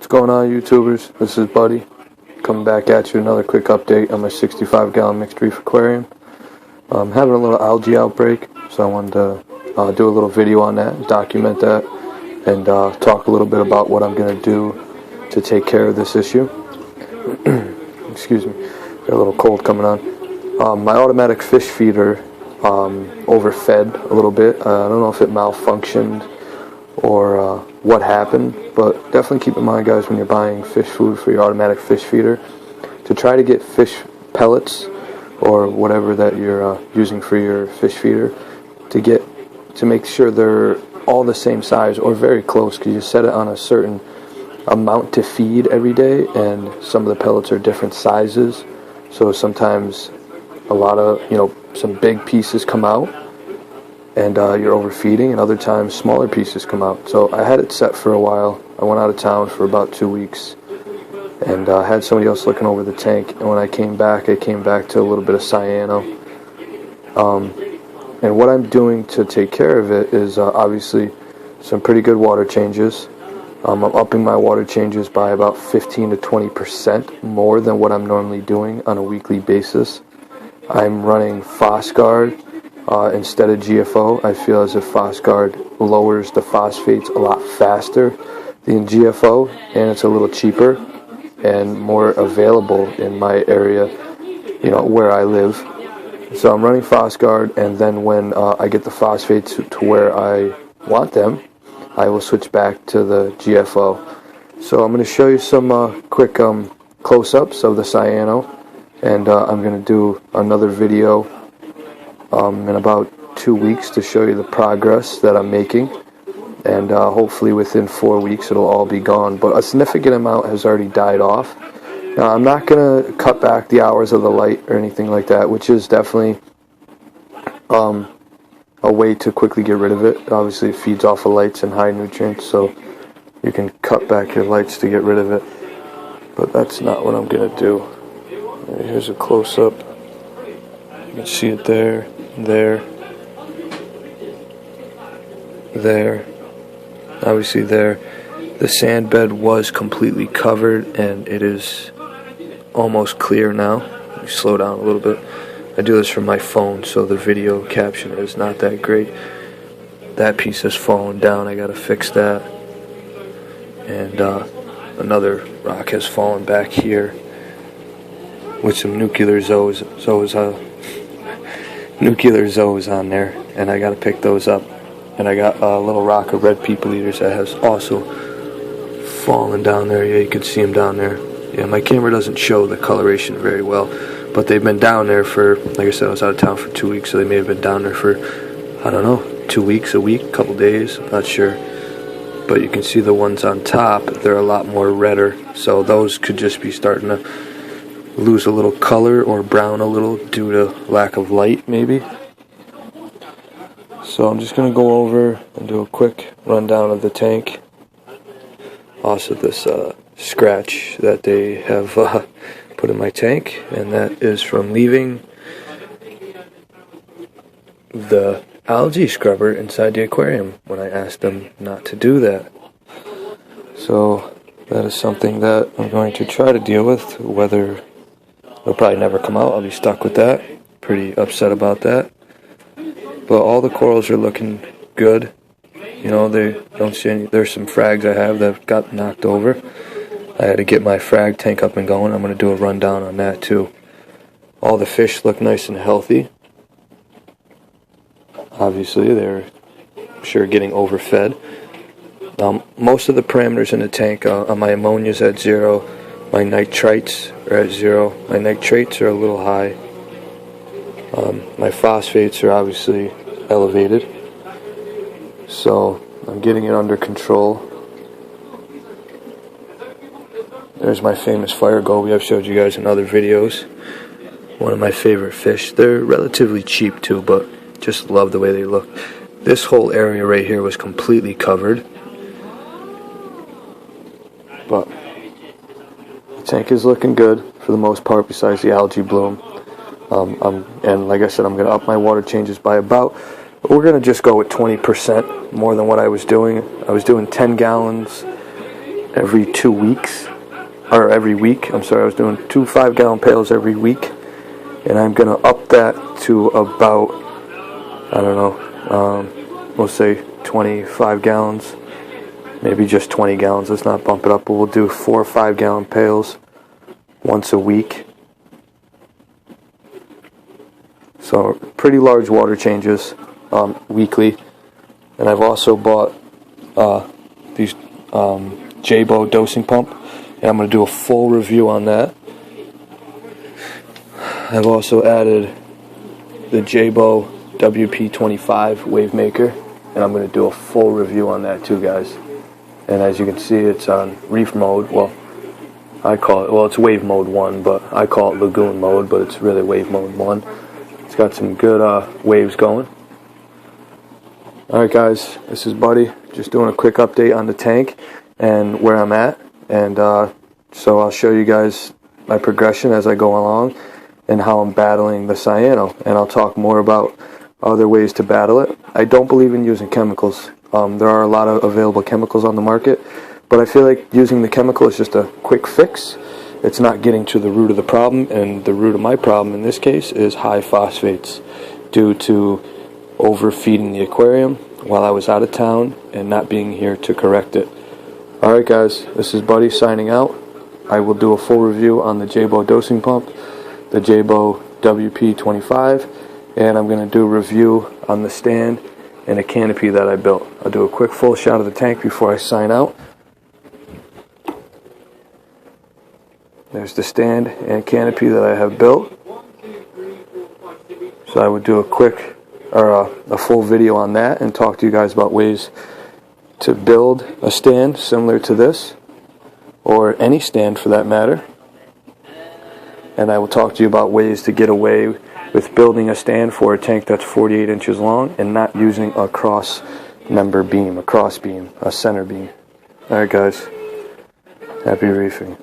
going on, YouTubers? This is Buddy, coming back at you another quick update on my 65-gallon mixed reef aquarium. I'm having a little algae outbreak, so I wanted to do a little video on that, document that, and talk a little bit about what I'm going to do to take care of this issue. Excuse me, got a little cold coming on. My automatic fish feeder overfed a little bit. I don't know if it malfunctioned or what happened, but definitely keep in mind, guys, when you're buying fish food for your automatic fish feeder, to try to get fish pellets or whatever that you're using for your fish feeder, to make sure they're all the same size or very close, because you set it on a certain amount to feed every day, and some of the pellets are different sizes, so sometimes a lot of, some big pieces come out and you're overfeeding, and other times smaller pieces come out. So I had it set for a while. I went out of town for about 2 weeks and had somebody else looking over the tank, and when I came back to a little bit of cyano. And what I'm doing to take care of it is obviously some pretty good water changes. I'm upping my water changes by about 15 to 20% more than what I'm normally doing on a weekly basis. I'm running PhosGuard instead of GFO. I feel as if PhosGuard lowers the phosphates a lot faster than GFO, and it's a little cheaper and more available in my area, where I live. So I'm running PhosGuard, and then when I get the phosphates to where I want them, I will switch back to the GFO. So I'm going to show you some quick close-ups of the cyano, and I'm going to do another video in about 2 weeks to show you the progress that I'm making, and hopefully within 4 weeks it'll all be gone. But a significant amount has already died off. Now, I'm not going to cut back the hours of the light or anything like that, which is definitely a way to quickly get rid of it. Obviously, it feeds off of lights and high nutrients, so you can cut back your lights to get rid of it. But that's not what I'm going to do. Here's a close-up. You can see it there, there. Obviously there. The sand bed was completely covered, and it is almost clear now. Let me slow down a little bit. I do this from my phone, so the video caption is not that great. That piece has fallen down. I gotta fix that. And another rock has fallen back here with some nuclear zoos on there, and I gotta pick those up. And I got a little rock of red people eaters that has also fallen down there. Yeah, you can see them down there. Yeah, my camera doesn't show the coloration very well, but they've been down there for, like I said, I was out of town for 2 weeks, so they may have been down there for, I don't know, 2 weeks, a week, a couple days, I'm not sure. But you can see the ones on top, they're a lot more redder, so those could just be starting to lose a little color or brown a little due to lack of light, maybe. So I'm just going to go over and do a quick rundown of the tank. Also this scratch that they have put in my tank, and that is from leaving the algae scrubber inside the aquarium when I asked them not to do that. So that is something that I'm going to try to deal with. Whether it'll probably never come out, I'll be stuck with that. Pretty upset about that. But all the corals are looking good. They don't see any. There's some frags I have that got knocked over. I had to get my frag tank up and going. I'm going to do a rundown on that too. All the fish look nice and healthy. Obviously, they're sure getting overfed. Most of the parameters in the tank, my ammonia's at 0. My nitrites are at 0. My nitrates are a little high. My phosphates are obviously elevated, so I'm getting it under control. There's my famous fire goby I've showed you guys in other videos. One of my favorite fish. They're relatively cheap too, but just love the way they look. This whole area right here was completely covered, but the tank is looking good for the most part, besides the algae bloom. And like I said, I'm going to up my water changes by about, we're going to just go with 20% more than what I was doing. I was doing 10 gallons every 2 weeks, or every week. I'm sorry, I was doing 2 5-gallon pails every week, and I'm gonna up that to about, I don't know, we'll say 25 gallons, maybe just 20 gallons. Let's not bump it up, but we'll do 4 5-gallon pails once a week. So pretty large water changes weekly. And I've also bought these Jabo dosing pump, and I'm going to do a full review on that. I've also added the Jabo WP25 wave maker, and I'm going to do a full review on that too, guys. And as you can see, it's on reef mode. Well, I call it, well, it's wave mode 1, but I call it lagoon mode, but it's really wave mode 1. It's got some good waves going. Alright guys, this is Buddy, just doing a quick update on the tank and where I'm at, and so I'll show you guys my progression as I go along and how I'm battling the cyano, and I'll talk more about other ways to battle it. I don't believe in using chemicals. There are a lot of available chemicals on the market, but I feel like using the chemical is just a quick fix. It's not getting to the root of the problem, and the root of my problem in this case is high phosphates due to overfeeding the aquarium while I was out of town and not being here to correct it. Alright guys, this is Buddy signing out. I will do a full review on the Jabo dosing pump, the Jabo WP25, and I'm going to do a review on the stand and a canopy that I built. I'll do a quick full shot of the tank before I sign out. There's the stand and canopy that I have built. So I would do a quick or a full video on that and talk to you guys about ways to build a stand similar to this, or any stand for that matter. And I will talk to you about ways to get away with building a stand for a tank that's 48 inches long and not using a cross member beam, a cross beam, a center beam. Alright guys, happy reefing.